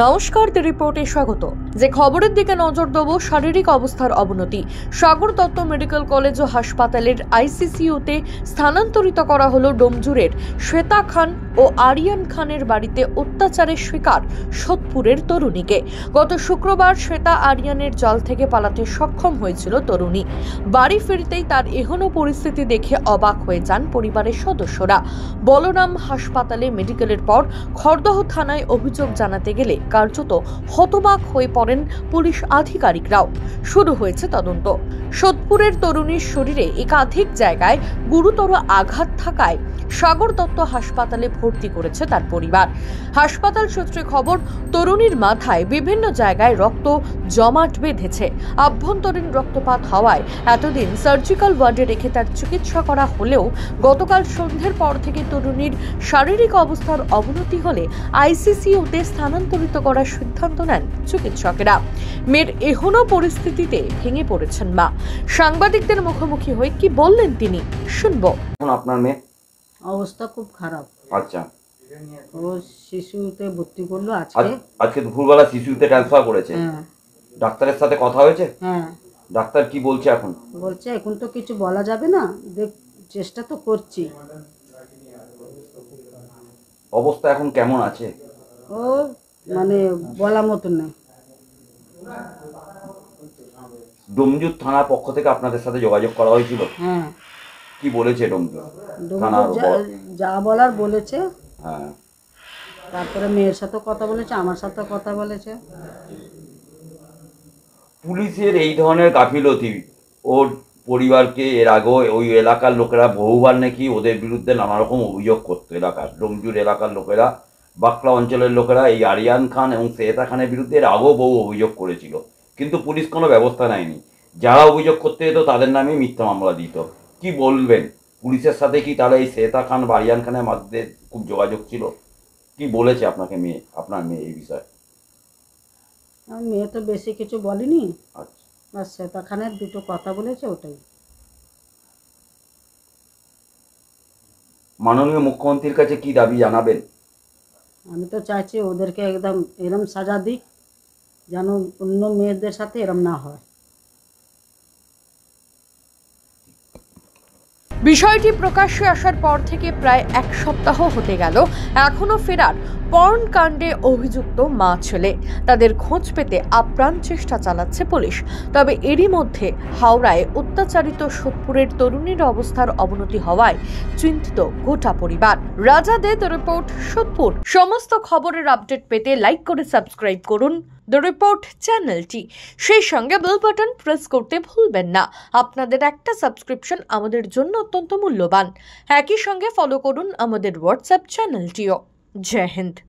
নমস্কার, দ্য রিপোর্টে স্বাগত। যে খবরের দিকে নজর দেব, শারীরিক অবস্থার অবনতি। সাগর দত্ত মেডিকেল কলেজ ও হাসপাতালের আইসিইউতে স্থানান্তরিত করা হলো ডোমজুরের শ্বেতা খান ও আরিয়ান খানের বাড়িতে অত্যাচারের শিকার সোদপুরের তরুণীকে। গত শুক্রবার শ্বেতা আরিয়ানের জাল থেকে পালাতে সক্ষম হয়েছিল তরুণী। বাড়ি ফিরতেই তার এহেন পরিস্থিতি দেখে অবাক হয়ে যান পরিবারের সদস্যরা। বলরাম হাসপাতালে মেডিকেলের পর খড়দহ থানায় অভিযোগ জানাতে গেলে কার্যত হতবাক হয়ে পড়েন পুলিশ আধিকারিকরাও। শুরু হয়েছে তদন্ত। সোদপুরের তরুণীর শরীরে একাধিক জায়গায় গুরুতর আঘাত থাকায় সাগর দত্ত হাসপাতালে ভর্তি করেছে তার পরিবার। হাসপাতাল সূত্রে খবর, তরুণীর মাথায় বিভিন্ন জায়গায় রক্ত জমাট বেঁধেছে। আভ্যন্তরীণ রক্তপাত হওয়ায় এতদিন সার্জিক্যাল ওয়ার্ডে রেখে তার চিকিৎসা করা হলেও গতকাল সন্ধ্যের পর থেকে তরুণীর শারীরিক অবস্থার অবনতি হলে আইসিইউতে স্থানান্তরিত করার সিদ্ধান্ত নেন চিকিৎসকেরা। মেয়ের এহেন পরিস্থিতিতে ভেঙে পড়েছেন মা। সাংবাদিকদের মুখোমুখি হয়ে কি বললেন তিনি, শুনবো। আপনার মেয়ে অবস্থা খুব খারাপ। আচ্ছা, ও শিশুতে ভর্তি করলো আজকে দুপুরবেলা শিশুতে ট্রান্সফার করেছে। হ্যাঁ। ডাক্তারের সাথে কথা হয়েছে? হ্যাঁ। ডাক্তার কি বলছে এখন? বলছে এখন তো কিছু বলা যাবে না, চেষ্টা তো করছি। অবস্থা এখন কেমন আছে? ও মানে বলার মতন নেই। ডোমজুর থানার পক্ষ থেকে আপনাদের সাথে যোগাযোগ করা হয়েছিল? হ্যাঁ। কি বলেছে ডোমজুর থানার? যা বলার বলেছে। হ্যাঁ। তারপরে মেয়ের সাথে কথা বলেছে, আমার সাথে কথা বলেছে। পুলিশের এই ধরনের গাফিলতি ওর পরিবারকে এর আগে ওই এলাকার লোকেরা বহুবার নাকি ওদের বিরুদ্ধে নানা রকম অভিযোগ করতো। এলাকার ডোমজুর এলাকার লোকেরা, বাকলা অঞ্চলের লোকেরা এই আরিয়ান খান এবং শ্বেতা খানের বিরুদ্ধে এর আগেও বহু অভিযোগ করেছিল, কিন্তু পুলিশ কোনো ব্যবস্থা নেয়নি। যারা অভিযোগ করতে যেত তাদের নামে মিথ্যা মামলা দিত। কি বলবেন, পুলিশের সাথে কি তাহলে এই শ্বেতা খান বা আরিয়ান খানের মধ্যে খুব যোগাযোগ ছিল? কি বলেছে আপনার মেয়ে এই বিষয়ে? মেয়ে তো বেশি কিছু বলেনি। আচ্ছা, বাস শ্বেতা খানের দুটো কথা বলেছে, ওটাই। মাননীয় মুখ্যমন্ত্রীর কাছে কি দাবি জানাবেন? আমি তো চাইছি ওদেরকে একদম এরম সাজা দিক যেন অন্য মেয়েদের সাথে এরম না হয়। বিষয়টি প্রকাশ্যে আসার পর থেকে প্রায় এক সপ্তাহ হতে গেল, এখনো ফেরার পর্ন কাণ্ডে অভিযুক্ত মা ছেলে। তাদের খোঁজ পেতে আপ্রাণ চেষ্টা চালাচ্ছে পুলিশ। তবে এরই মধ্যে হাওড়ায় অত্যাচারিত সোদপুরের তরুণীর অবস্থার অবনতি হওয়ায় চিন্তিত গোটা পরিবার। রাজা দে, দ্য রিপোর্ট, সোদপুর। সমস্ত খবরের আপডেট পেতে লাইক করে সাবস্ক্রাইব করুন দ্য রিপোর্ট চ্যানেলটি। সেই সঙ্গে বেল বাটন প্রেস করতে ভুলবেন না। আপনাদের একটা সাবস্ক্রিপশন আমাদের জন্য অত্যন্ত মূল্যবান। একই সঙ্গে ফলো করুন আমাদের হোয়াটসঅ্যাপ চ্যানেলটিও। জয় হিন্দ।